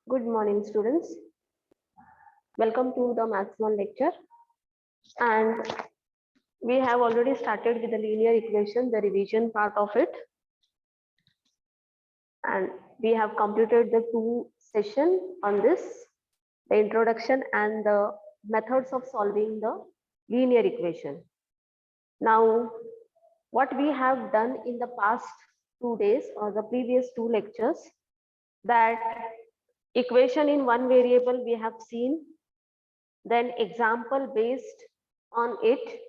Good morning, students. Welcome to the Maths 1 lecture. And we have already started with the linear equation, the revision part of it. And we have completed the 2 sessions on this, the introduction and the methods of solving the linear equation. Now, what we have done in the past 2 days or the previous 2 lectures, that equation in one variable we have seen, then example based on it,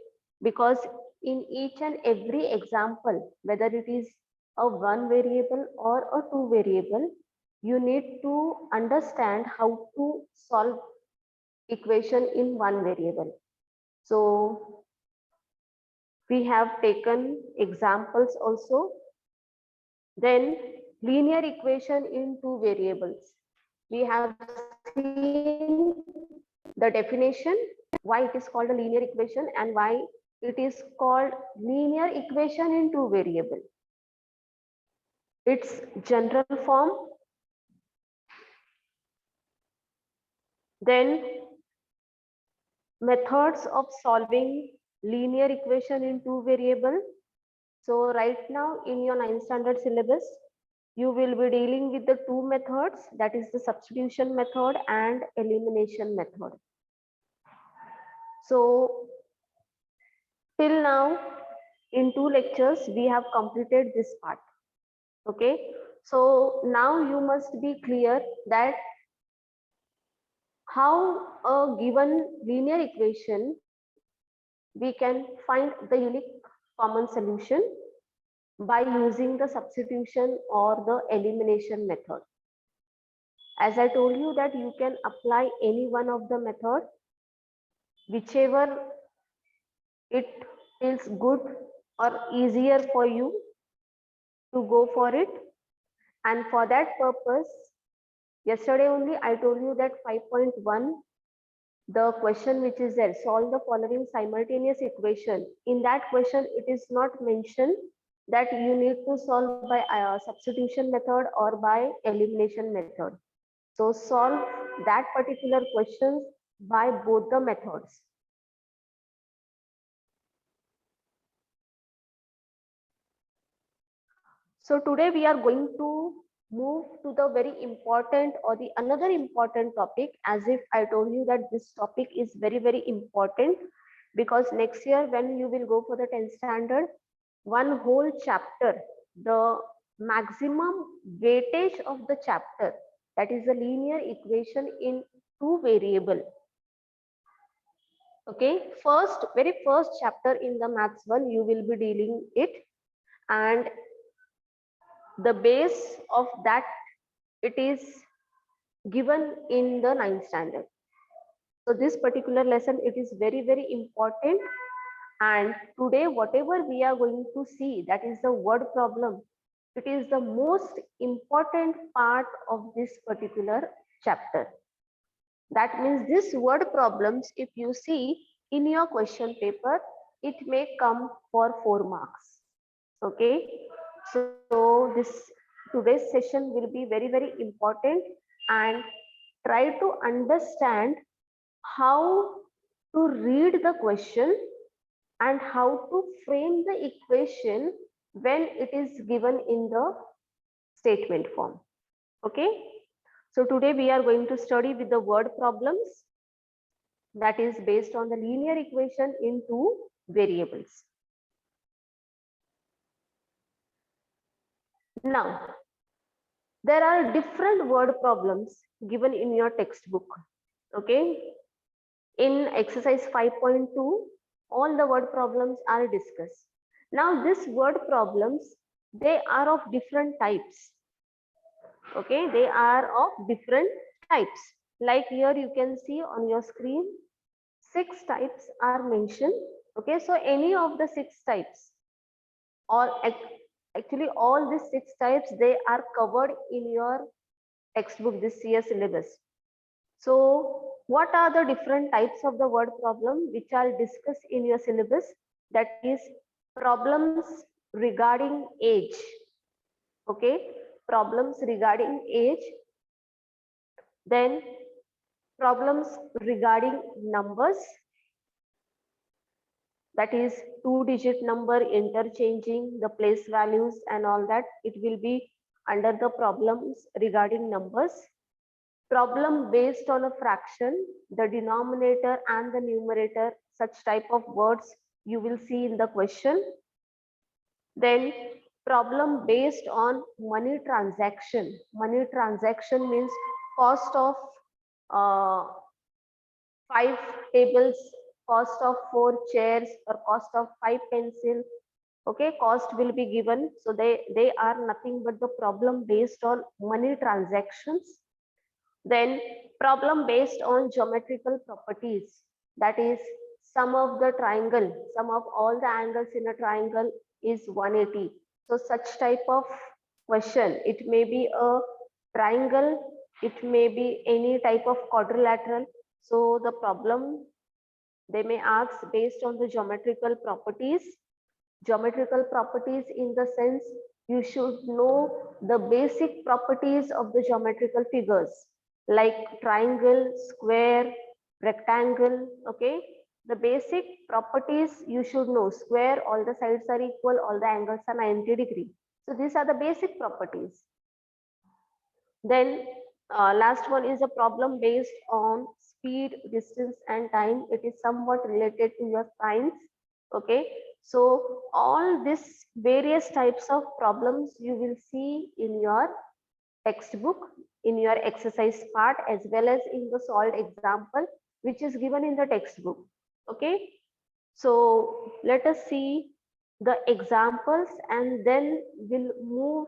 because in each and every example, whether it is a one variable or a two variable, you need to understand how to solve equation in one variable. So we have taken examples also. Then linear equation in two variables. We have seen the definition, why it is called a linear equation and why it is called linear equation in two variable. Its general form, then methods of solving linear equation in two variable. So right now in your 9th standard syllabus, you will be dealing with the two methods, that is the substitution method and elimination method. So till now in 2 lectures we have completed this part. Okay, so now you must be clear that how a given linear equation we can find the unique common solution by using the substitution or the elimination method. As I told you that you can apply any one of the method, whichever it feels good or easier for you to go for it. And for that purpose, yesterday only I told you that 5.1, the question which is there, solve the following simultaneous equation. In that question, it is not mentioned that you need to solve by substitution method or by elimination method. So solve that particular question by both the methods. So today we are going to move to the very important or the another important topic, as if I told you that this topic is very important, because next year when you will go for the 10th standard, one whole chapter, the maximum weightage of the chapter, that is the linear equation in two variable. Okay, very first chapter in the maths 1 you will be dealing it, and the base of that it is given in the 9th standard. So this particular lesson, it is very important, and today whatever we are going to see, that is the word problem, it is the most important part of this particular chapter. That means this word problems, if you see in your question paper, it may come for 4 marks. Okay, so this today's session will be very important, and try to understand how to read the question and how to frame the equation when it is given in the statement form. Okay, so today we are going to study with the word problems, that is based on the linear equation in two variables. Now, there are different word problems given in your textbook. Okay, in exercise 5.2, all the word problems are discussed. Now, these word problems, they are of different types. Okay, they are of different types. Like here you can see on your screen, 6 types are mentioned. Okay, so any of the 6 types, or actually all these 6 types, they are covered in your textbook, this year syllabus. So what are the different types of the word problem which are discussed in your syllabus? That is problems regarding age. Okay, problems regarding age, Then problems regarding numbers, that is 2-digit number interchanging the place values and all that, it will be under the problems regarding numbers. Problem based on a fraction, the denominator and the numerator, such type of words you will see in the question. Then problem based on money transaction. Money transaction means cost of 5 tables, cost of 4 chairs, or cost of 5 pencils. Okay, cost will be given, so they are nothing but the problem based on money transactions. Then problem based on geometrical properties, that is sum of the triangle, sum of all the angles in a triangle is 180. So such type of question, it may be a triangle, it may be any type of quadrilateral. So the problem they may ask based on the geometrical properties. Geometrical properties in the sense you should know the basic properties of the geometrical figures like triangle, square, rectangle. Okay, the basic properties you should know. Square, all the sides are equal, all the angles are 90 degrees. So these are the basic properties. Then last one is a problem based on speed, distance and time. It is somewhat related to your science. Okay, so all these various types of problems you will see in your textbook, in your exercise part, as well as in the solved example which is given in the textbook. Okay, so let us see the examples and then we'll move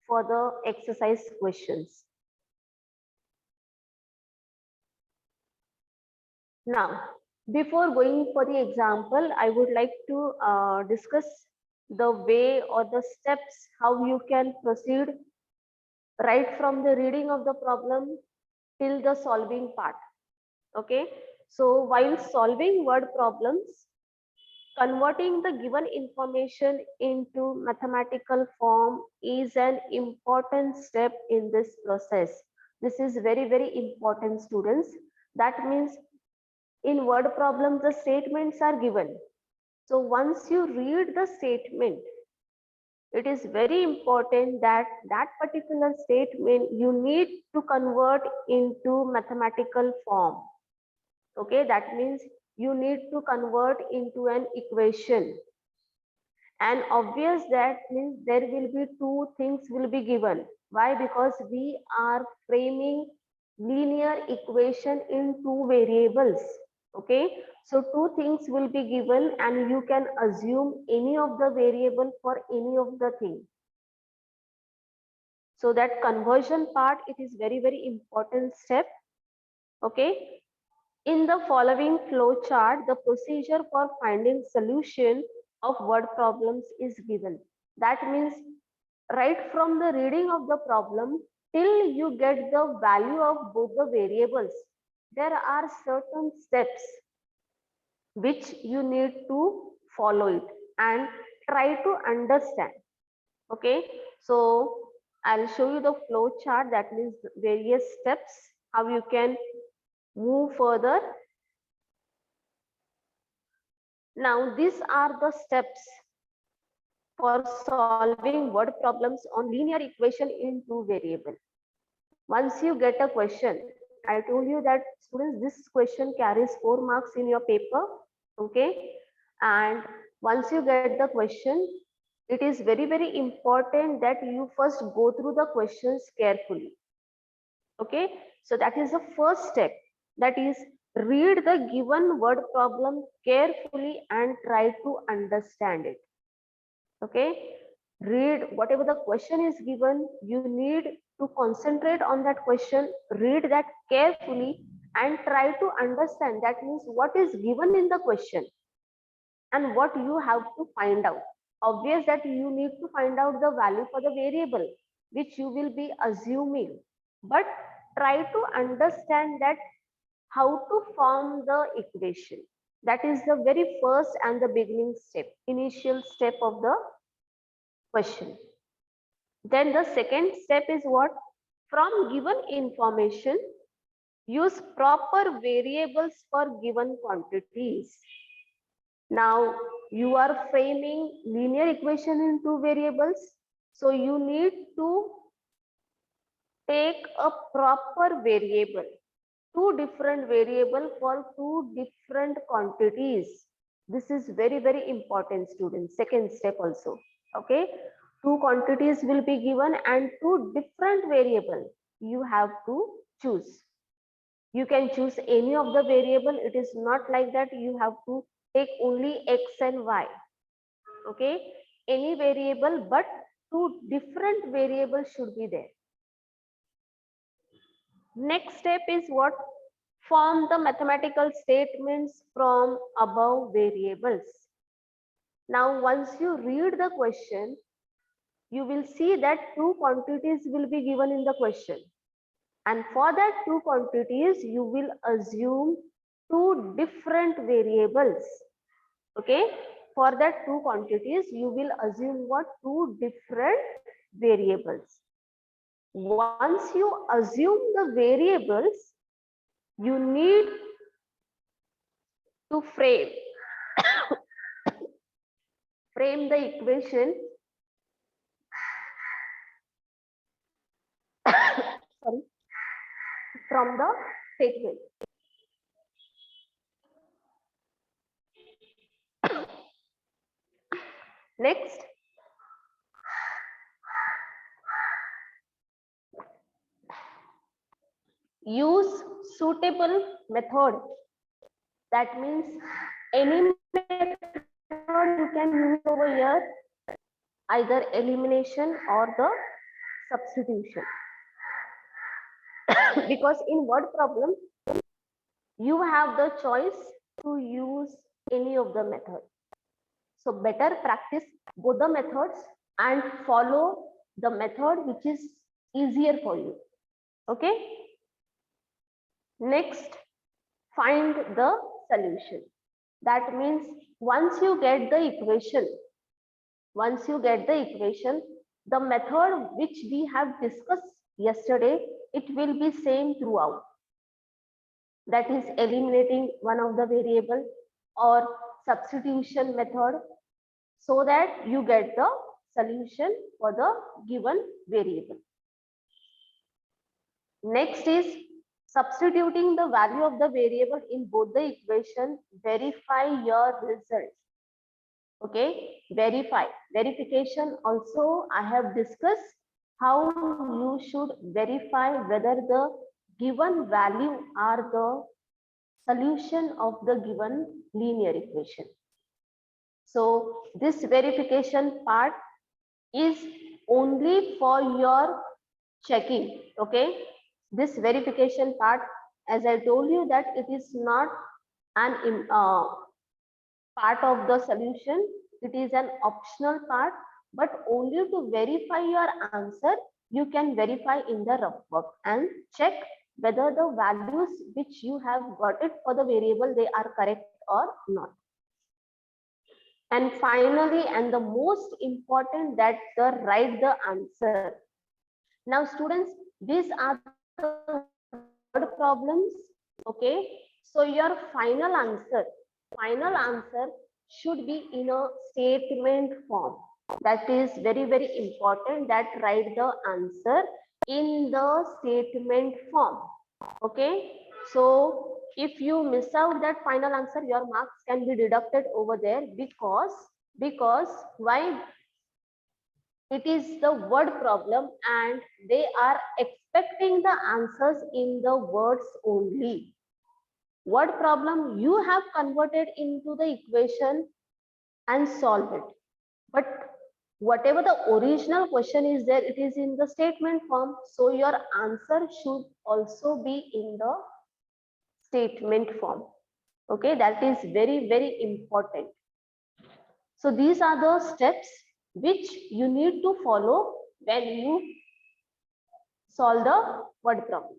for the exercise questions. Now, before going for the example, I would like to discuss the way or the steps how you can proceed right from the reading of the problem till the solving part. Okay, so while solving word problems, converting the given information into mathematical form is an important step in this process. This is very, very important, students. That means in word problems, the statements are given. So once you read the statement, it is very important that that particular statement you need to convert into mathematical form. Okay, that means you need to convert into an equation. And obvious that means there will be two things will be given. Why? Because we are framing linear equation in two variables. Okay, so two things will be given and you can assume any of the variable for any of the thing. So that conversion part, it is very, very important step. Okay, in the following flow chart, the procedure for finding solution of word problems is given. That means right from the reading of the problem till you get the value of both the variables, there are certain steps which you need to follow it and try to understand. Okay, so I'll show you the flow chart, that means various steps how you can move further. Now these are the steps for solving word problems on linear equation in two variable. Once you get a question, I told you that students, this question carries 4 marks in your paper. Okay, and once you get the question, it is very, very important that you first go through the questions carefully. Okay, so that is the first step, that is read the given word problem carefully and try to understand it. Okay, read whatever the question is given, you need to concentrate on that question, read that carefully and try to understand, that means what is given in the question and what you have to find out. Obvious that you need to find out the value for the variable which you will be assuming, but try to understand that how to form the equation. That is the very first and the beginning step, initial step of the question. Then the second step is what? From given information, Use proper variables for given quantities. Now you are framing linear equation into variables. So you need to take a proper variable, two different variable for two different quantities. This is very, very important, students. Second step also. Okay. Two quantities will be given and two different variable. You have to choose. You can choose any of the variable. It is not like that you have to take only x and y. Okay. Any variable, but two different variables should be there. Next step is what? Form the mathematical statements from above variables. Now, once you read the question, you will see that two quantities will be given in the question. And for that two quantities, you will assume two different variables. Okay. For that two quantities, you will assume what? Two different variables. Once you assume the variables, you need to frame the equation sorry, from the statement. Next, use suitable method. That means any method you can use over here, either elimination or the substitution. Because in word problem, you have the choice to use any of the method. So better practice both the methods and follow the method which is easier for you. Okay. Next, find the solution. That means once you get the equation, the method which we have discussed yesterday, it will be same throughout. That is eliminating one of the variable or substitution method, so that you get the solution for the given variable. Next is substituting the value of the variable in both the equation. Verify your result. Okay, verification also I have discussed how you should verify whether the given value are the solution of the given linear equation. So this verification part is only for your checking. Okay, this verification part, as I told you, that it is not an part of the solution, it is an optional part, but only to verify your answer you can verify in the rough work and check whether the values which you have got it for the variable, they are correct or not. And finally, and the most important, that write the answer. Now students, these are the word problems. Okay, so your final answer should be in a statement form. That is very, very important, that write the answer in the statement form. Okay, so if you miss out that final answer, your marks can be deducted over there, because why? It is the word problem and they are expecting the answers in the words only. Word problem you have converted into the equation and solve it. But whatever the original question is there, it is in the statement form. So your answer should also be in the statement form. Okay, that is very, very important. So these are the steps which you need to follow when you solve the word problems.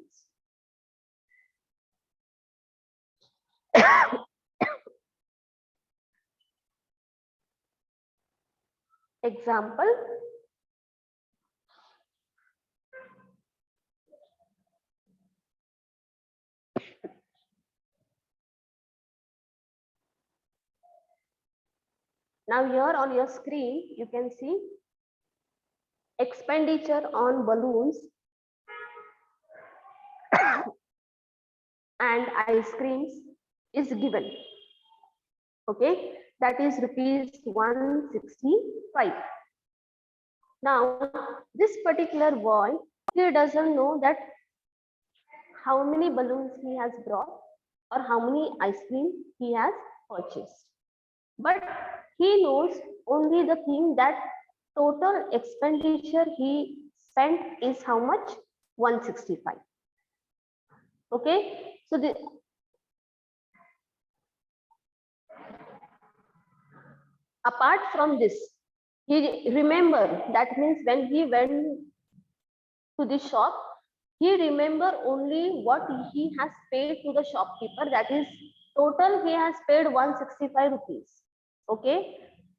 Example, Now here on your screen, you can see expenditure on balloons and ice creams is given. Okay, that is rupees 165. Now, this particular boy, he doesn't know that how many balloons he has brought or how many ice cream he has purchased. But he knows only the thing that total expenditure he spent is how much? 165. Okay, so apart from this, he remember, that means when he went to the shop, he remember only what he has paid to the shopkeeper, that is total he has paid 165 rupees. Okay,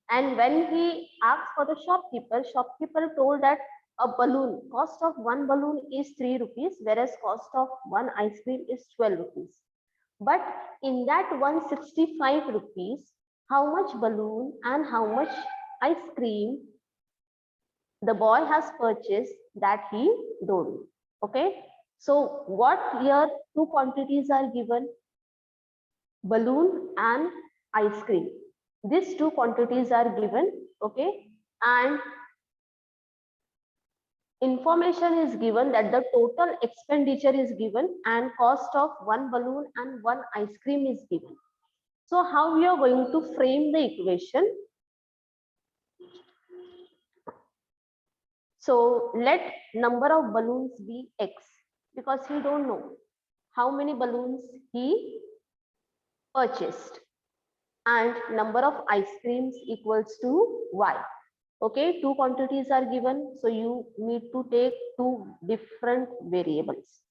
and when he asked for the shopkeeper told that a balloon, cost of one balloon is 3 rupees, whereas cost of one ice cream is 12 rupees. But in that 165 rupees, how much balloon and how much ice cream the boy has purchased, that he don't know. Okay, so what here two quantities are given? Balloon and ice cream. These two quantities are given. Okay, and information is given that the total expenditure is given and cost of one balloon and one ice cream is given. So how we are going to frame the equation? So let number of balloons be x, because he don't know how many balloons he purchased, and number of ice creams equals to y. Okay, two quantities are given, so you need to take two different variables.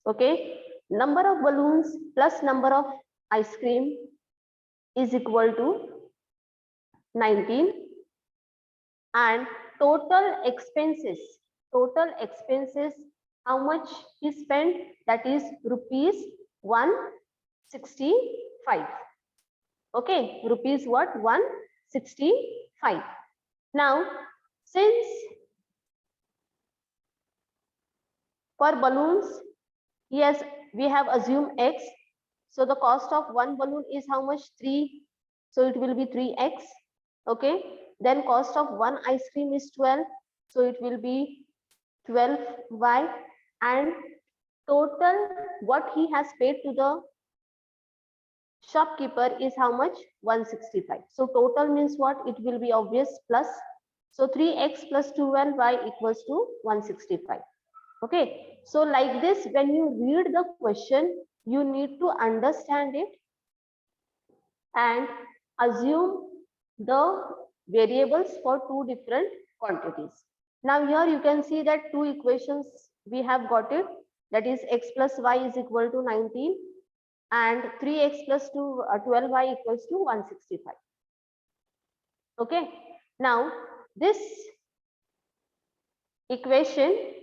Okay, number of balloons plus number of ice cream is equal to 19, and total expenses, how much he spent, that is rupees 165. Okay, rupees what? 165. Now, since for balloons, yes, we have assumed x, so the cost of one balloon is how much? 3, so it will be 3x. Okay, then cost of one ice cream is 12, so it will be 12y, and total what he has paid to the shopkeeper is how much? 165. So total means what? It will be obvious plus, so 3x plus 12y equals to 165. Okay, so like this, when you read the question, you need to understand it and assume the variables for two different quantities. Now here you can see that two equations we have got it, that is x plus y is equal to 19 and 3x plus 12y equals to 165. Okay, now this equation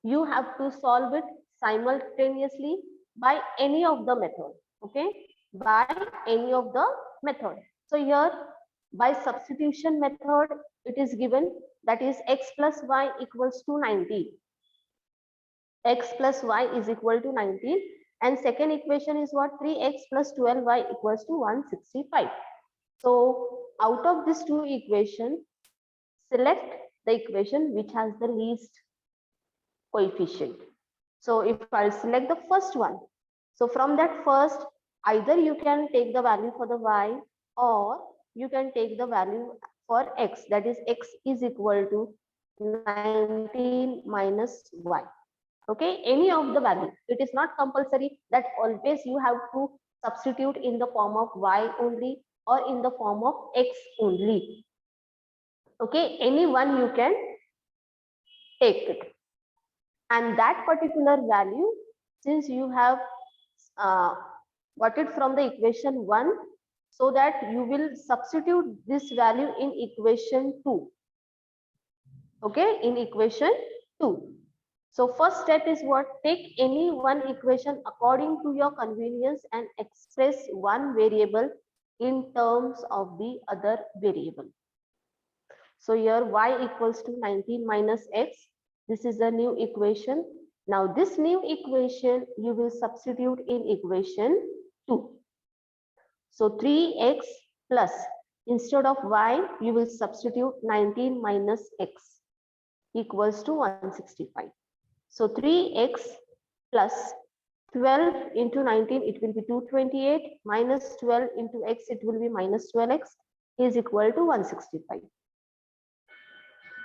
you have to solve it simultaneously by any of the method. Okay, by any of the method. So here by substitution method it is given, that is x plus y equals to 19. X plus y is equal to 19, and second equation is what? 3x plus 12y equals to 165. So out of these two equations, select the equation which has the least coefficient. So if I'll select the first one, so from that first, either you can take the value for the y or you can take the value for x, that is x is equal to 19 minus y. Okay, any of the value. It is not compulsory that always you have to substitute in the form of y only or in the form of x only. Okay, any one you can take it. And that particular value, since you have got it from the equation 1, so that you will substitute this value in equation 2. Okay, in equation 2. So first step is what? Take any one equation according to your convenience and express one variable in terms of the other variable. So here y equals to 19 minus x. This is a new equation. Now this new equation you will substitute in equation 2. So 3x plus, instead of y you will substitute 19 minus x equals to 165. So 3x plus 12 into 19, it will be 228, minus 12 into x, it will be minus 12x, is equal to 165.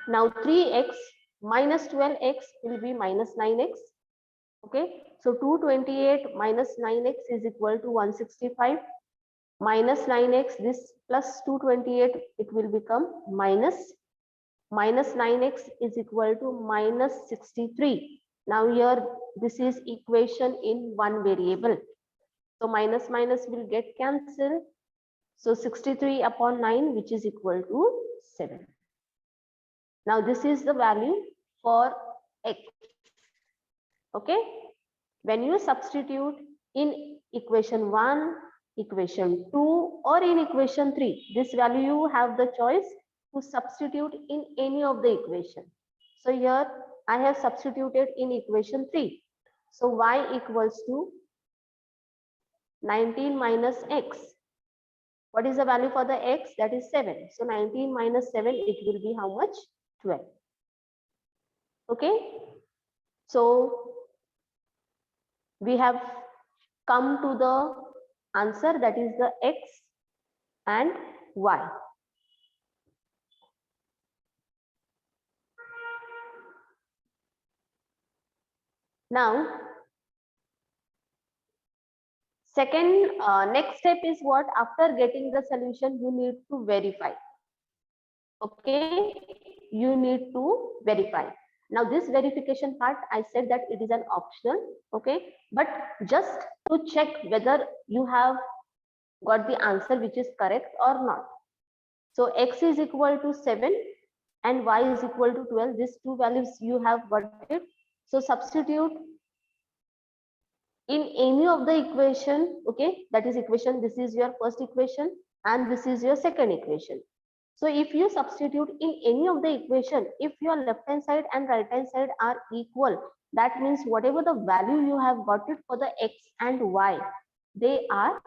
Now 3x minus 12x will be minus 9x. Okay, so 228 minus 9x is equal to 165. Minus 9x, this plus 228, it will become minus 9x is equal to minus 63. Now here this is equation in one variable. So minus minus will get cancelled. So 63 upon 9, which is equal to 7. Now this is the value for x. Okay. When you substitute in equation 1, equation 2 or in equation 3, this value you have the choice to substitute in any of the equation. So here I have substituted in equation 3. So y equals to 19 minus x. What is the value for the x? That is 7. So 19 minus 7, it will be how much? 12. Okay. So we have come to the answer, that is the x and y. Now, next step is what? After getting the solution, you need to verify. Okay, you need to verify. Now this verification part, I said that it is an optional, okay, but just to check whether you have got the answer which is correct or not. So x is equal to 7 and y is equal to 12. These two values you have got it. So substitute in any of the equation, okay, that is equation, this is your first equation and this is your second equation. So if you substitute in any of the equation, if your left hand side and right hand side are equal, that means whatever the value you have got it for the x and y, they are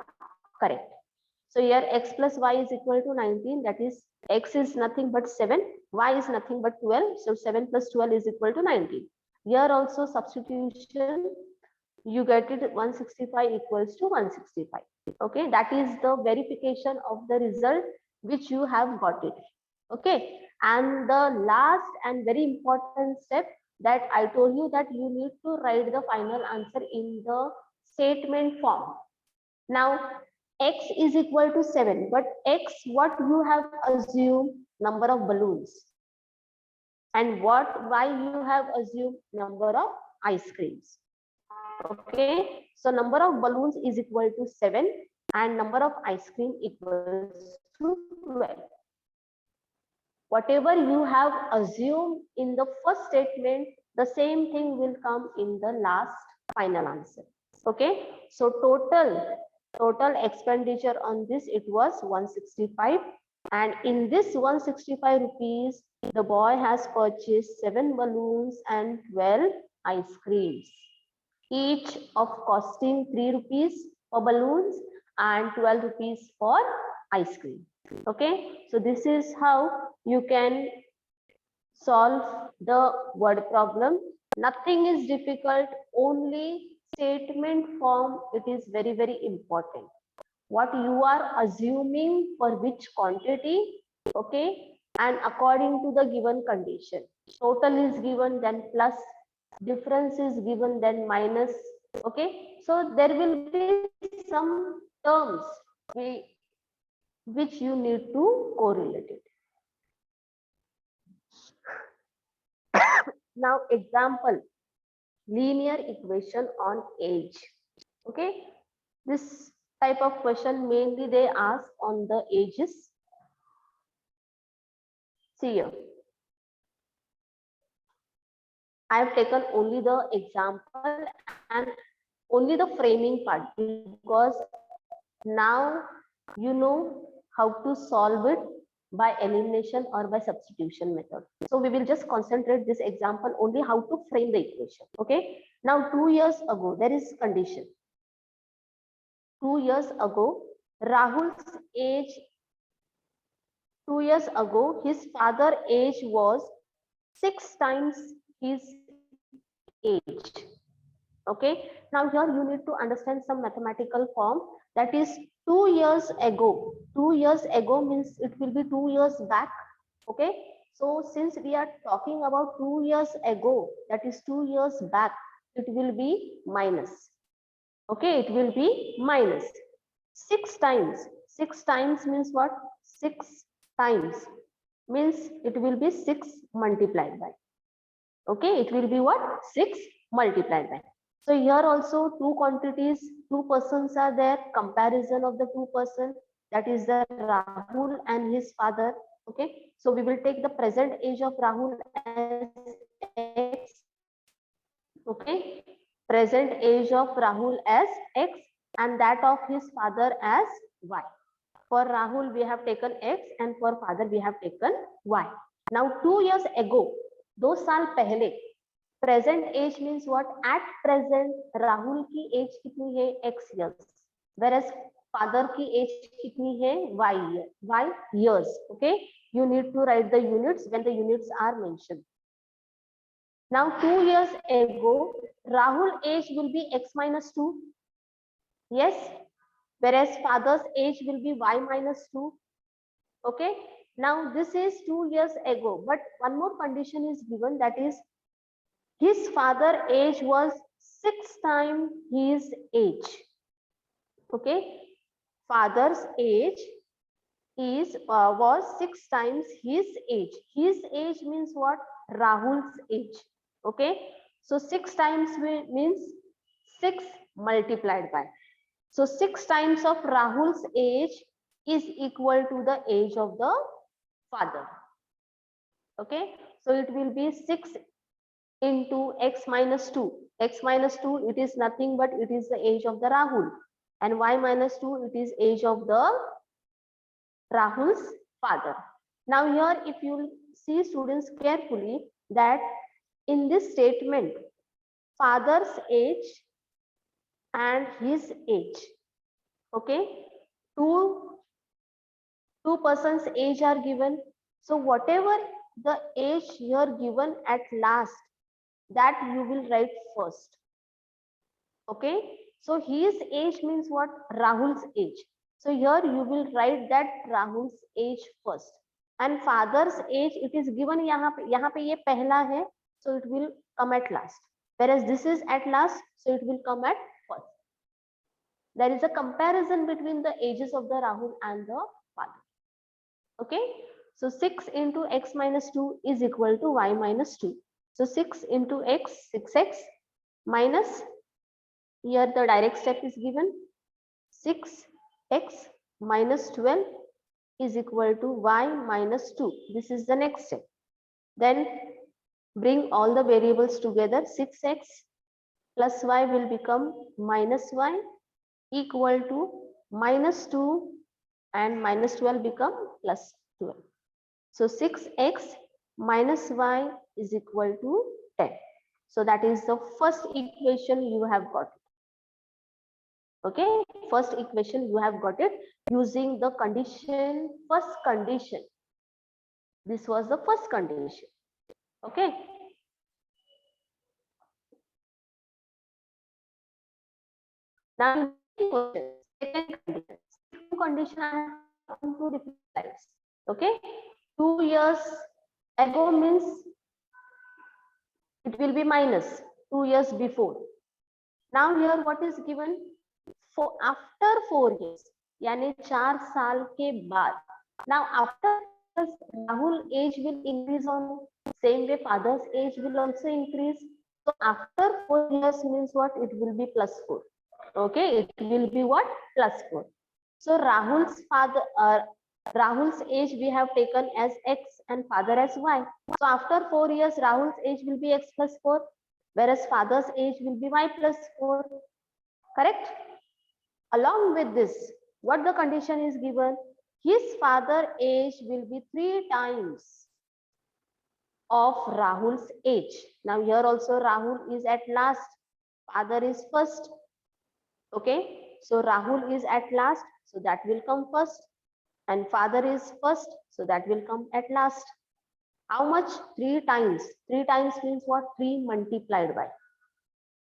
correct. So here x plus y is equal to 19, that is x is nothing but 7, y is nothing but 12. So 7 plus 12 is equal to 19. Here also substitution, you get it 165 equals to 165. Okay, that is the verification of the result which you have got it. Okay, and the last and very important step that I told you, that you need to write the final answer in the statement form. Now x is equal to 7, but x, what you have assumed? Number of balloons. And what y you have assumed? Number of ice creams. Okay, so number of balloons is equal to 7 and number of ice cream equals to 12. Whatever you have assumed in the first statement, the same thing will come in the last final answer. Okay, so total expenditure on this, it was 165, and in this 165 rupees, the boy has purchased 7 balloons and 12 ice creams, each of costing 3 rupees for balloons and 12 rupees for ice cream. Okay, so this is how you can solve the word problem. Nothing is difficult, only statement form, it is very, very important. What you are assuming for which quantity, okay, and according to the given condition. Total is given, then plus, difference is given, then minus. Okay, so there will be some terms which you need to correlate it. Now example, linear equation on age. Okay, this type of question mainly they ask on the ages. See here, I have taken only the example and only the framing part, because now you know how to solve it by elimination or by substitution method. So we will just concentrate this example only how to frame the equation. Okay. Now 2 years ago, there is condition. 2 years ago, Rahul's age, 2 years ago, his father's age was 6 times his age. Okay. Now here you need to understand some mathematical form, that is 2 years ago. 2 years ago means it will be 2 years back. Okay. So since we are talking about 2 years ago, that is 2 years back, it will be minus. Okay, it will be minus 6 times. 6 times means what? 6 times means it will be 6 multiplied by. Okay, it will be what? 6 multiplied by. So here also two quantities, two persons are there, comparison of the two persons, that is the Rahul and his father. Okay, so we will take the present age of Rahul as X. Okay, present age of Rahul as X and that of his father as Y. For Rahul we have taken X and for father we have taken Y. Now 2 years ago, 2 साल पहले, present age means what? At present Rahul की age कितनी है? X years, whereas father की age कितनी है? Y years. Okay, you need to write the units when the units are mentioned. Now 2 years ago, Rahul age will be X minus 2. Yes, whereas father's age will be Y minus 2. Okay, now this is 2 years ago, but one more condition is given, that is his father age was 6 times his age. Okay, father's age is was 6 times his age. His age means what? Rahul's age. Okay, so 6 times means 6 multiplied by. So 6 times of Rahul's age is equal to the age of the father. Okay, so it will be 6 into X minus 2. X minus 2, it is nothing but it is the age of the Rahul, and Y minus 2, it is age of the Rahul's father. Now here if you see students carefully, that in this statement father's age and his age, okay, two persons age are given, so whatever the age here given at last, that you will write first. Okay, so his age means what? Rahul's age. So here you will write that Rahul's age first, and father's age it is given यहाँ पे ये पहला है, so it will come at last, whereas this is at last, so it will come at first. There is a comparison between the ages of the Rahul and the father. Okay, so 6 into X minus 2 is equal to Y minus 2. So 6 into X, 6X minus, here the direct step is given, 6X minus 12 is equal to Y minus 2. This is the next step. Then bring all the variables together. 6X plus Y will become minus Y equal to minus 2 and minus 12 become plus 12. So 6X minus Y is equal to 10. So that is the first equation you have got. Okay, first equation you have got it using the condition, first condition. This was the first condition. Okay. Now second condition. Second condition I have two different slides. Okay, 2 years ago means it will be minus 2 years before. Now here what is given? For after 4 years, यानी 4 साल के बाद. Now after Rahul age will increase on same way father's age will also increase. So after 4 years means what? It will be plus 4. Okay, it will be what? Plus 4. So Rahul's father, Rahul's age we have taken as X and father as Y. So after 4 years, Rahul's age will be X plus 4, whereas father's age will be Y plus 4. Correct? Along with this, What the condition is given? His father age will be 3 times of Rahul's age. Now here also Rahul is at last, father is first. Okay, so Rahul is at last, so that will come first, and father is first, so that will come at last. How much? 3 times. 3 times means what? 3 multiplied by.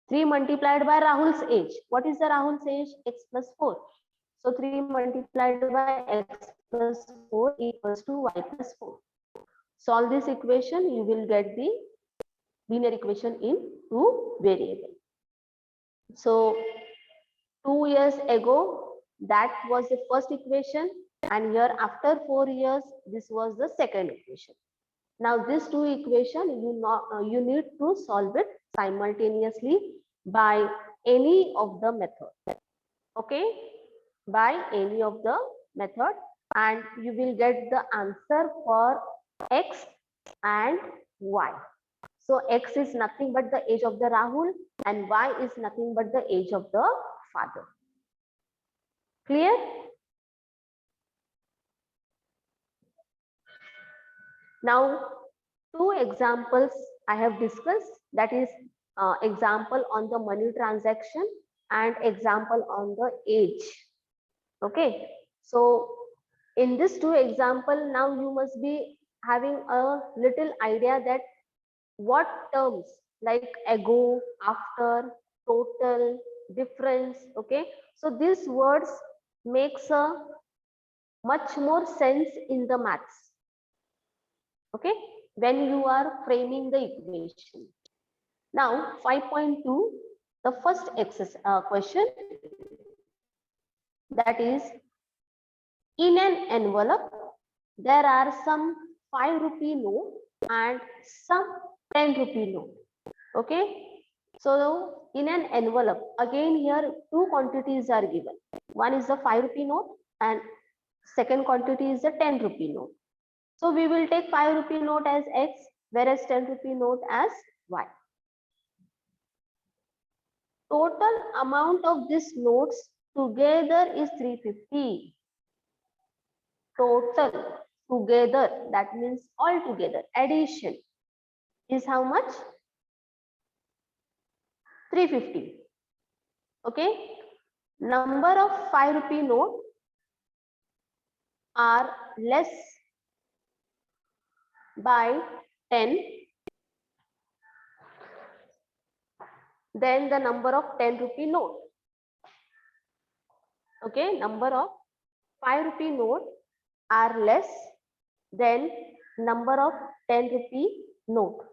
3 multiplied by Rahul's age. What is the Rahul's age? X plus 4. So 3 multiplied by x plus 4 equals to y plus 4. Solve this equation, you will get the linear equation in two variables. So 2 years ago, that was the first equation, and here after 4 years, this was the second equation. Now these two equations, you need to solve it simultaneously by any of the method. Okay, by any of the method, and you will get the answer for x and y. So x is nothing but the age of the Rahul, and y is nothing but the age of the father. Clear? Now, two examples I have discussed, that is example on the money transaction and example on the age. Okay, so in this two example, now you must be having a little idea that what terms like ago, after, total, difference. Okay, so these words makes a much more sense in the maths. Okay, when you are framing the equation. Now 5.2, the first question, that is, in an envelope there are some 5 rupee note and some 10 rupee note. Okay, so in an envelope, again here two quantities are given. One is the 5 rupee note and second quantity is the 10 rupee note. So we will take 5 rupee note as x, whereas 10 rupee note as y. Total amount of these notes together is 350. Total together, that means all together, addition is how much? 350. Okay, number of 5 rupee note are less by 10 than the number of 10 rupee note. Okay, number of 5 rupee note are less than number of 10 rupee note.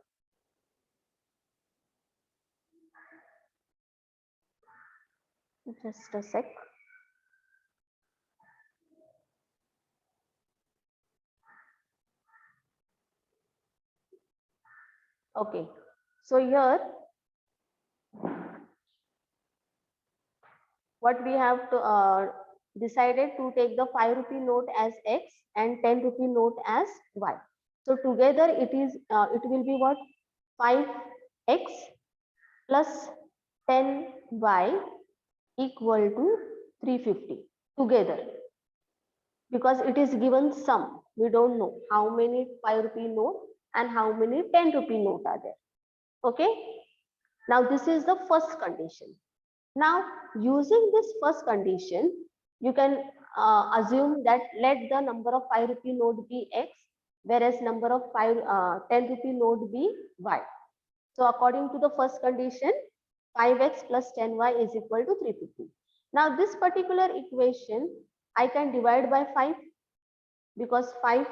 Just a sec. Okay, so here what we have to decided to take the 5 rupee note as x and 10 rupee note as y. So together it will be what? 5x plus 10y equal to 350 together, because it is given sum. We don't know how many 5 rupee note and how many 10 rupee note are there. Okay, now this is the first condition. Now using this first condition, you can assume that let the number of 5 rupee note be x, whereas number of 10 rupee note be y. So according to the first condition, 5x plus 10y is equal to 350. Now this particular equation I can divide by 5, because 5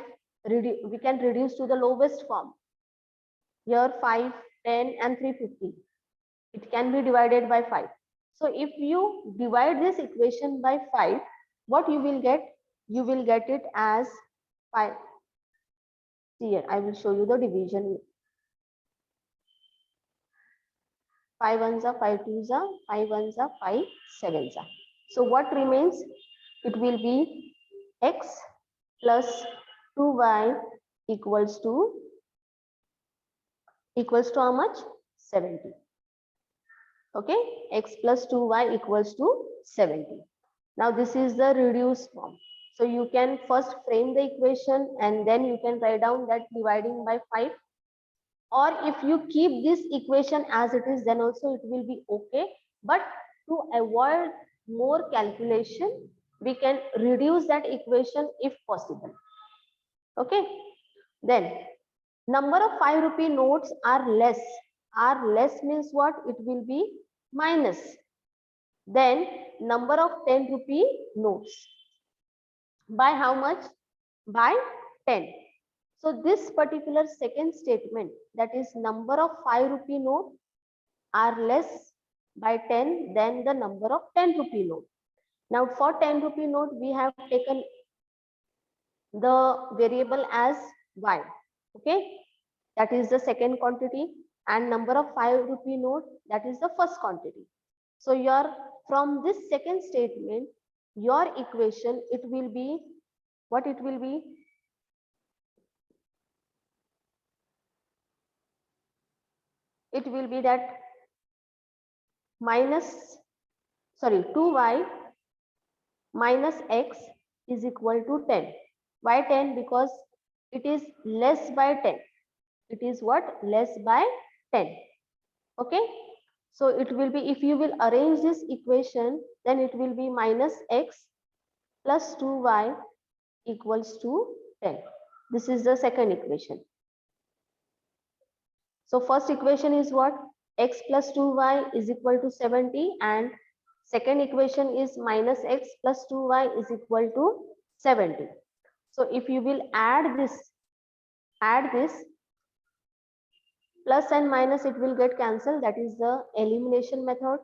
we can reduce to the lowest form. Here 5, 10 and 350. It can be divided by 5. So if you divide this equation by 5, what you will get? You will get it as 5. Here I will show you the division. 5 ones are 5 twos are 5 ones are 5 sevens are. So what remains? It will be x plus 2y equals to how much? 70. Okay, x plus 2y equals to 70. Now this is the reduced form. So you can first frame the equation and then you can write down that dividing by 5. Or if you keep this equation as it is, then also it will be okay. But to avoid more calculation, we can reduce that equation if possible. Okay. Then number of 5 rupee notes are less. Are less means what? It will be minus. Then number of 10 rupee notes. By how much? By 10. So this particular second statement, that is number of 5 rupee note are less by 10 than the number of 10 rupee note. Now for 10 rupee note, we have taken the variable as y. Okay, that is the second quantity, and number of 5 rupee note, that is the first quantity. So from this second statement, your equation, it will be what? It will be that 2y minus x is equal to 10. Why 10? Because it is less by 10. It is what? Less by 10. Okay. So it will be, if you will arrange this equation, then it will be minus x plus 2y equals to 10. This is the second equation. So first equation is what? X plus 2y is equal to 70, and second equation is minus x plus 2y is equal to 70. So if you will add this plus and minus, it will get cancelled. That is the elimination method.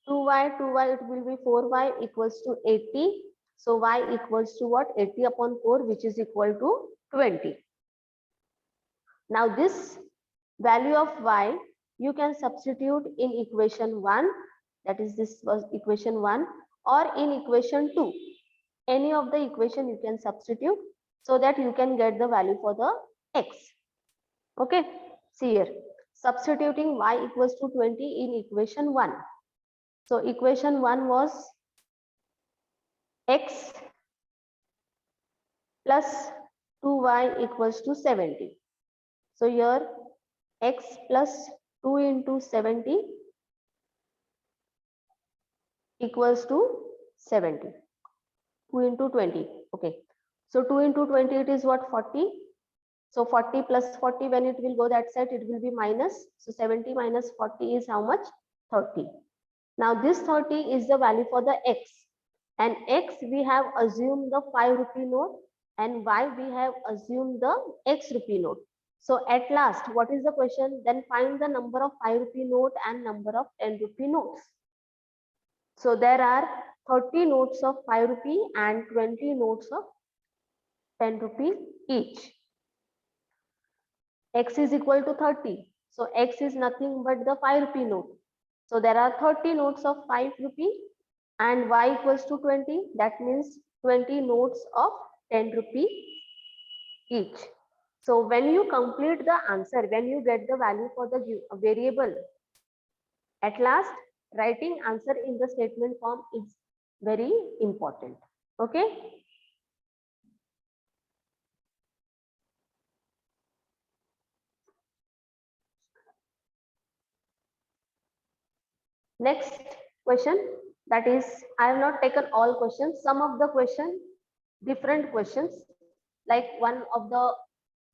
2y, it will be 4y equals to 80. So y equals to what? 80 upon 4, which is equal to 20. Now this value of y, you can substitute in equation 1, that is this was equation 1, or in equation 2. Any of the equation you can substitute so that you can get the value for the x. Okay, see here, substituting y equals to 20 in equation 1. So equation 1 was x plus 2y equals to 70. So here x plus 2 into 70 equals to 70. 2 into 20. Okay. So 2 into 20, it is what? 40. So 40 plus 40, when it will go that side, it will be minus. So 70 minus 40 is how much? 30. Now this 30 is the value for the x. And x, we have assumed the 5 rupee note, and y, we have assumed the x rupee note. So at last, what is the question? Then find the number of 5 rupee note and number of 10 rupee notes. So there are 30 notes of 5 rupee and 20 notes of 10 rupee each. X is equal to 30. So x is nothing but the 5 rupee note. So there are 30 notes of 5 rupee and y equals to 20. That means 20 notes of 10 rupee each. So when you complete the answer, when you get the value for the variable, at last writing answer in the statement form is very important. Okay. Next question, that is, I have not taken all questions. Some of the questions, different questions, like one of the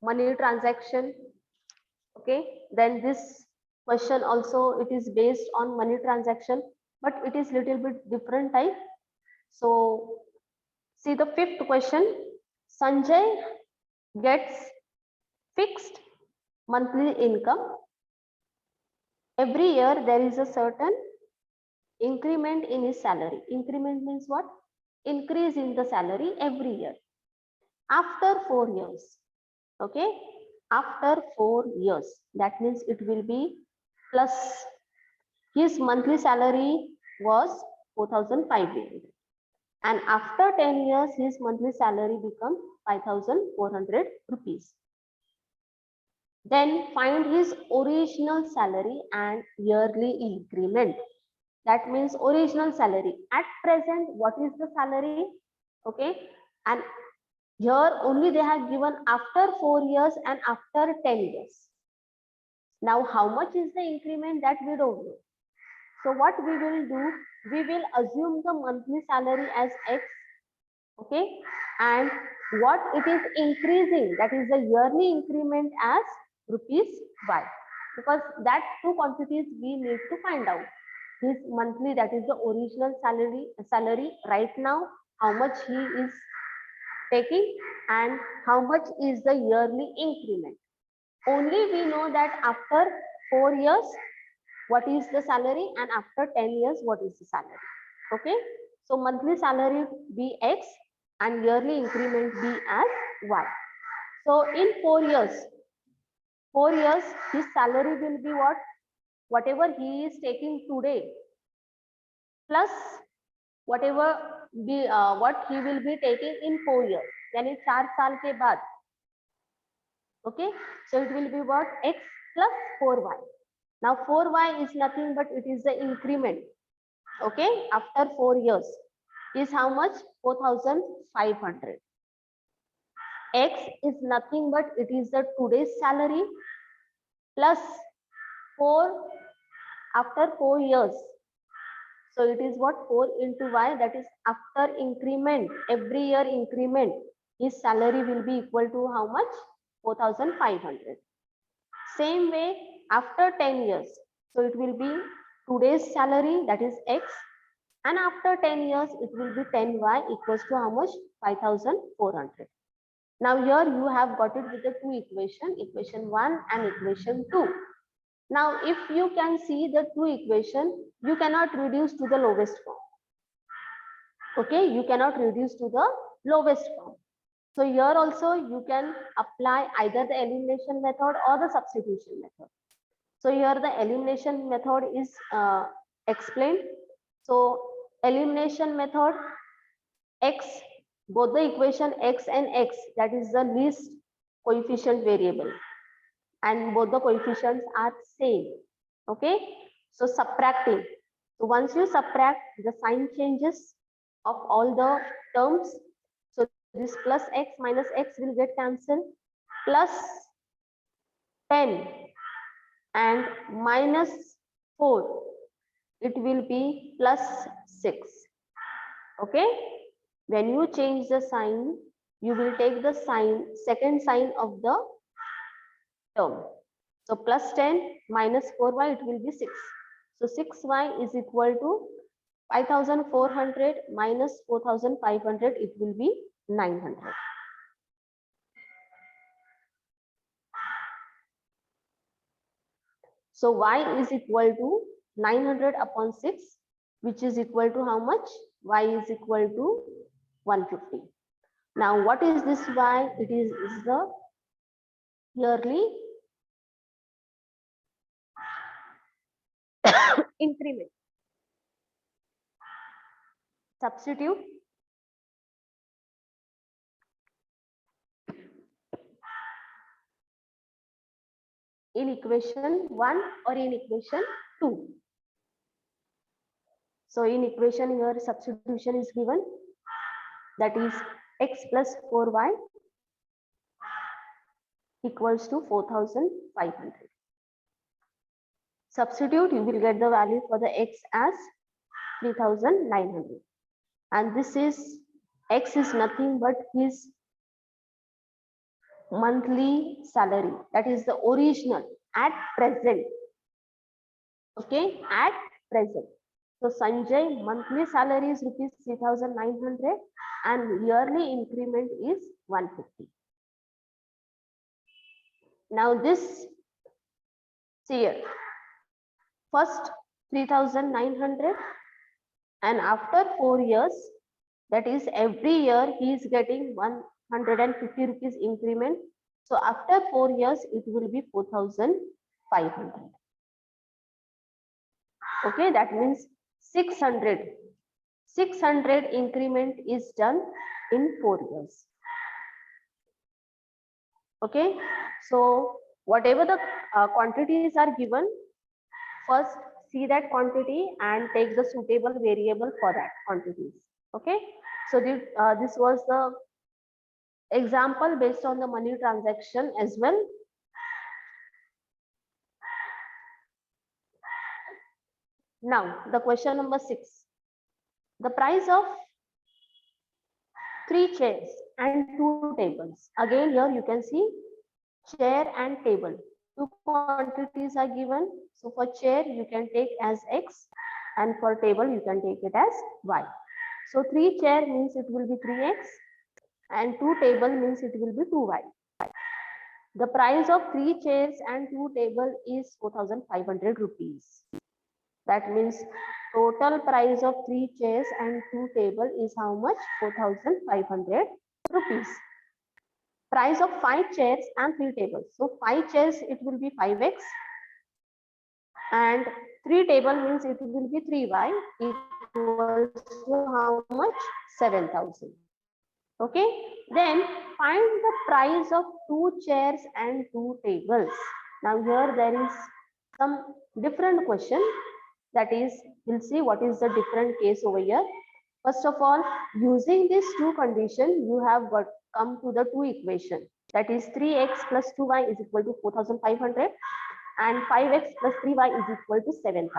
money transaction. Okay, then this question also, it is based on money transaction, but it is little bit different type. So see the fifth question. Sanjay gets fixed monthly income. Every year there is a certain increment in his salary. Increment means what? Increase in the salary every year. After 4 years, okay, after 4 years, that means it will be plus. His monthly salary was 4,500, and after 10 years his monthly salary becomes 5,400 rupees. Then find his original salary and yearly increment. That means original salary. At present, what is the salary? Okay, and here only they have given after 4 years and after 10 years. Now how much is the increment, that we don't know. So what we will do, we will assume the monthly salary as X, okay, and what it is increasing, that is the yearly increment, as rupees Y, because that two quantities we need to find out. His monthly, that is the original salary right now, how much he is taking, and how much is the yearly increment. Only we know that after 4 years what is the salary, and after 10 years what is the salary. Okay, so monthly salary be X and yearly increment be as Y. So in 4 years his salary will be what? Whatever he is taking today plus whatever be what he will be taking in 4 years, yani 4 saal ke baad. Okay, so it will be what? X plus 4Y. Now 4Y is nothing but it is the increment. Okay, after 4 years is how much? 4,500. X is nothing but it is the today's salary plus 4 after 4 years. So it is what? 4 into Y, that is after increment, every year increment, his salary will be equal to how much? 4,500. Same way after 10 years. So it will be today's salary, that is X, and after 10 years it will be 10Y equals to how much? 5,400. Now here you have got it with the two equation, equation 1 and equation 2. Now if you can see the two equation, you cannot reduce to the lowest form. Okay, you cannot reduce to the lowest form. So here also you can apply either the elimination method or the substitution method. So here the elimination method is explained. So elimination method, X, both the equation X and X, that is the least coefficient variable, and both the coefficients are same. Okay, so subtracting. So once you subtract, the sign changes of all the terms. So this plus X minus X will get cancelled. Plus 10 and minus 4, it will be plus 6. Okay, when you change the sign, you will take the sign, second sign of the term. So plus 10 minus 4y, it will be 6. So 6y is equal to 5,400 minus 4,500, it will be 900. So y is equal to 900 upon 6, which is equal to how much? Y is equal to 150. Now what is this y? It is the yearly increment. Substitute. In equation 1 or in equation 2. So in equation here substitution is given, that is X plus 4y equals to 4,500. Substitute, you will get the value for the X as 3,900, and this is X is nothing but his monthly salary, that is the original at present. Okay, at present. So Sanjay monthly salary is rupees 3,900 and yearly increment is 150. Now this, see here, first 3,900 and after 4 years, that is every year he is getting 150 rupees increment. So after 4 years it will be 4,500. Okay, that means 600 increment is done in 4 years. Okay, so whatever the quantities are given, first see that quantity and take the suitable variable for that quantities. Okay, so this was the example based on the money transaction as well. Now the question number 6, the price of 3 chairs and 2 tables. Again here you can see chair and table, two quantities are given. So for chair you can take as x and for table you can take it as y. So 3 chair means it will be 3x and 2 table means it will be 2y. The price of 3 chairs and 2 table is 4,500 rupees. That means total price of 3 chairs and 2 table is how much? 4,500 rupees. Price of 5 chairs and 3 tables. So 5 chairs it will be 5x and 3 table means it will be 3y equals to how much? 7,000. Okay, then find the price of 2 chairs and 2 tables. Now here there is some different question, that is, we'll see what is the different case over here. First of all, using these two conditions, you have got come to the two equation, that is 3x plus 2y is equal to 4,500 and 5x plus 3y is equal to 7,000.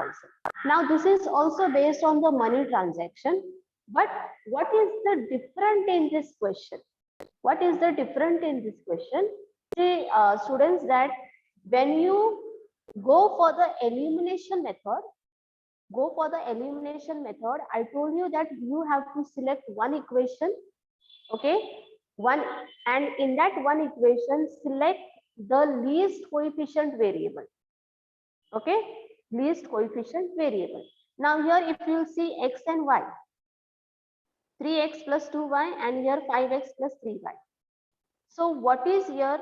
Now this is also based on the money transaction, but what is the different in this question? What is the different in this question? See, students, that when you go for the elimination method, I told you that you have to select one equation, okay, one, and in that one equation select the least coefficient variable, okay, least coefficient variable. Now here if you see x and y, 3x plus 2y and here 5x plus 3y. So what is here?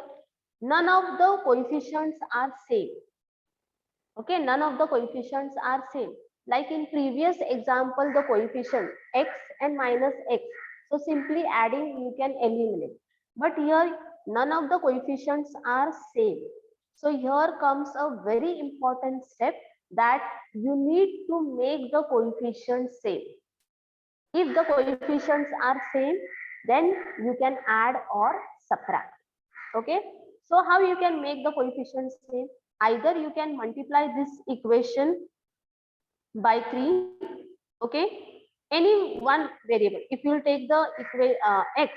None of the coefficients are same. Okay, none of the coefficients are same. Like in previous example, the coefficient x and minus x. So simply adding you can eliminate. But here none of the coefficients are same. So here comes a very important step, that you need to make the coefficients same. If the coefficients are same, then you can add or subtract. Okay, so how you can make the coefficients same? Either you can multiply this equation by 3, okay, any one variable. If you take the x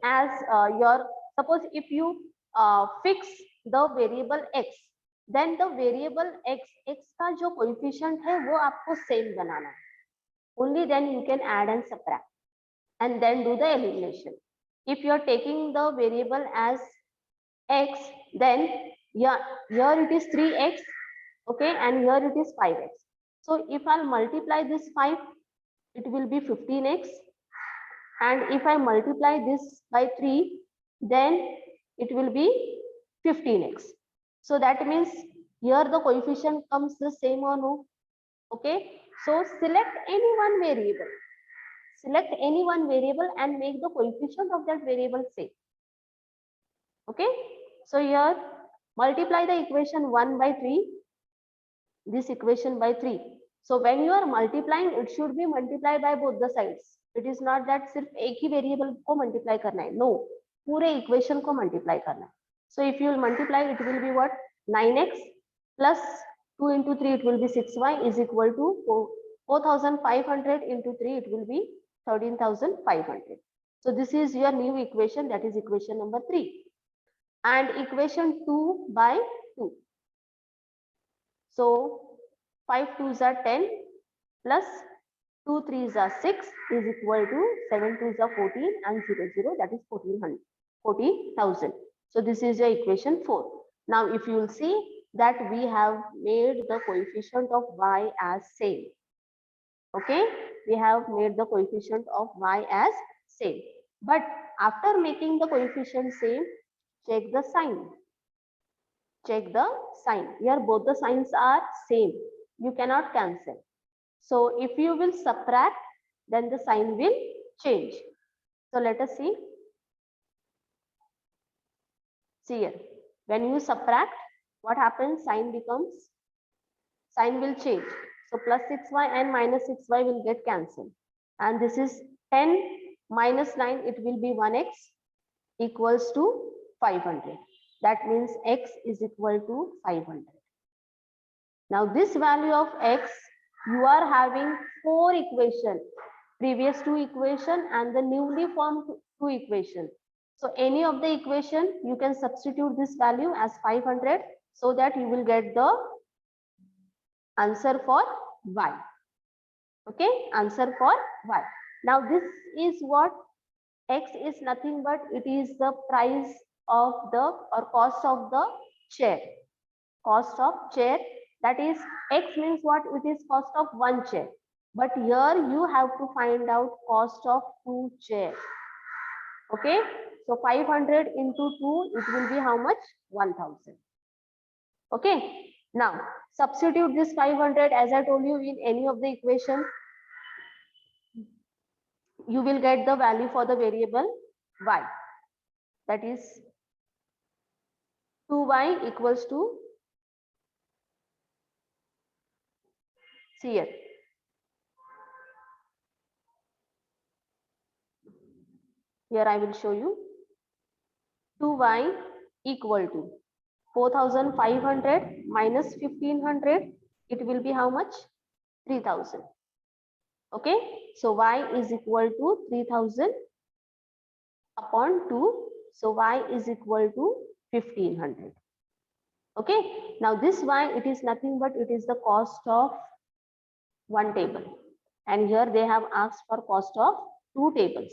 as your, suppose if you fix the variable x, then the variable x का जो coefficient है वो आपको same बनाना है. Only then you can add and subtract and then do the elimination. If you are taking the variable as x, then yeah, here it is 3x, okay, and here it is 5x. So if I'll multiply this 5, it will be 15x, and if I multiply this by 3, then it will be 15x. So that means here the coefficient comes the same or no? Okay, so select any one variable. Select any one variable and make the coefficient of that variable same. Okay, so here multiply the equation 1 by 3, this equation by 3. So when you are multiplying, it should be multiplied by both the sides. It is not that सिर्फ एक ही variable को multiply करना है. No, पूरे equation को multiply करना है. So if you will multiply, it will be what? 9x plus 2 into 3, it will be 6y is equal to 4,500 into 3, it will be 13,500. So this is your new equation, that is equation number 3. And equation 2 by 2. So 5 2s are 10 plus 2 3s are 6 is equal to 7 2s are 14 and 0 0, that is 14,000. So this is your equation 4. Now if you will see that we have made the coefficient of y as same. Okay, we have made the coefficient of y as same. But after making the coefficient same, check the sign. Check the sign. Here both the signs are same. You cannot cancel. So if you will subtract, then the sign will change. So let us see. See here. When you subtract, what happens? Sign becomes sign will change. So plus 6y and minus 6y will get cancelled. And this is 10 minus 9, it will be 1x equals to 500. That means x is equal to 500. Now this value of x, you are having 4 equations, previous 2 equation and the newly formed 2 equation. So any of the equation, you can substitute this value as 500 so that you will get the answer for y. Okay, answer for y. Now this is what x is nothing but it is the price of the or cost of the chair. Cost of chair, that is x means what? It is cost of one chair. But here you have to find out cost of 2 chairs. Okay, so 500 into 2, it will be how much? 1000. Okay, now substitute this 500 as I told you in any of the equation. You will get the value for the variable y. That is 2y equals to, see here. Here I will show you 2y equal to 4500 minus 1500. It will be how much? 3000. Okay, so y is equal to 3000 upon 2. So y is equal to 1500. Okay, now this y, it is nothing but it is the cost of one table. And here they have asked for cost of 2 tables.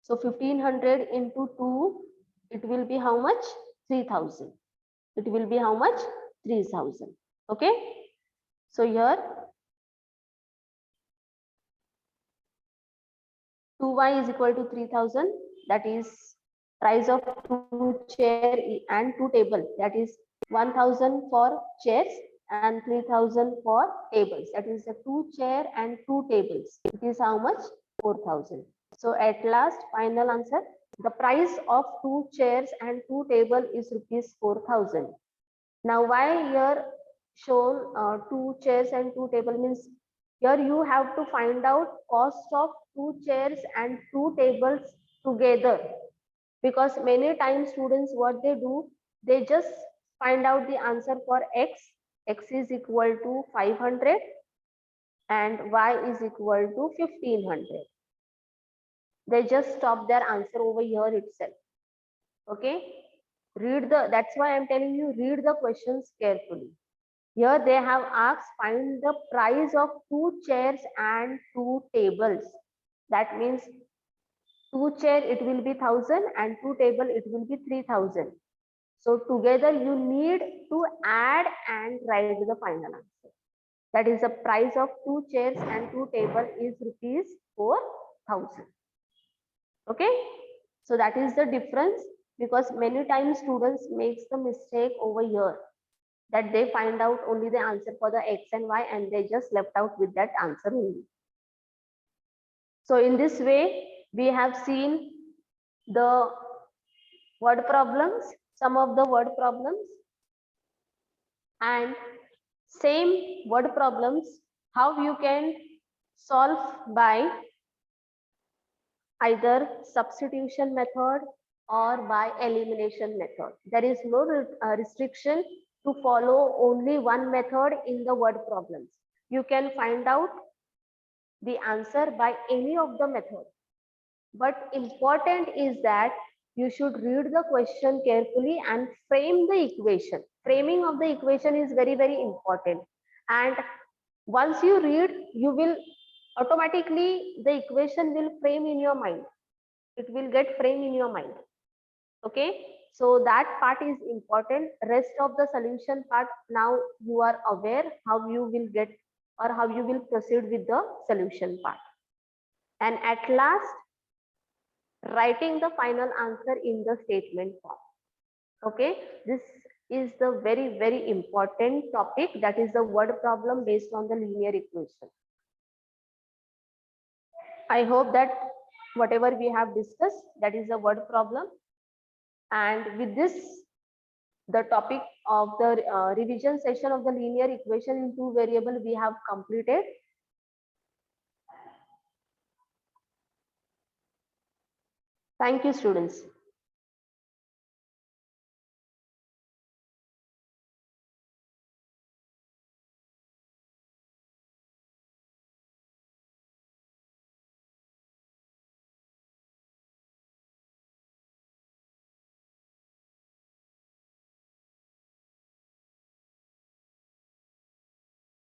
So 1500 into 2, it will be how much? 3000. It will be how much? 3000. Okay, so here 2y is equal to 3000. That is price of 2 chair and 2 table. That is 1000 for chairs and 3000 for tables. That is a 2 chair and 2 tables. It is how much? 4000. So at last, final answer. The price of 2 chairs and 2 table is rupees 4000. Now why here shown 2 chairs and 2 table means here you have to find out cost of 2 chairs and 2 tables together, because many times students what they do, they just find out the answer for x. X is equal to 500 and y is equal to 1500. They just stop their answer over here itself. Okay, read the, that's why I'm telling you, read the questions carefully. Here they have asked find the price of 2 chairs and 2 tables. That means 2 chair it will be 1000 and 2 table it will be 3000. So together you need to add and write the final answer. That is the price of 2 chairs and 2 table is rupees 4000. Okay, so that is the difference, because many times students makes the mistake over here that they find out only the answer for the x and y and they just left out with that answer only. So in this way we have seen the word problems, some of the word problems, and same word problems how you can solve by either substitution method or by elimination method. There is no restriction to follow only one method in the word problems. You can find out the answer by any of the methods. But important is that you should read the question carefully and frame the equation. Framing of the equation is very, very important. And once you read, you will automatically, the equation will frame in your mind. It will get framed in your mind. Okay, so that part is important. Rest of the solution part, now you are aware how you will get or how you will proceed with the solution part. And at last, writing the final answer in the statement form. Okay, this is the very, very important topic, that is the word problem based on the linear equation. I hope that whatever we have discussed, that is a word problem. And with this, the topic of the revision session of the linear equation in two variable we have completed. Thank you, students.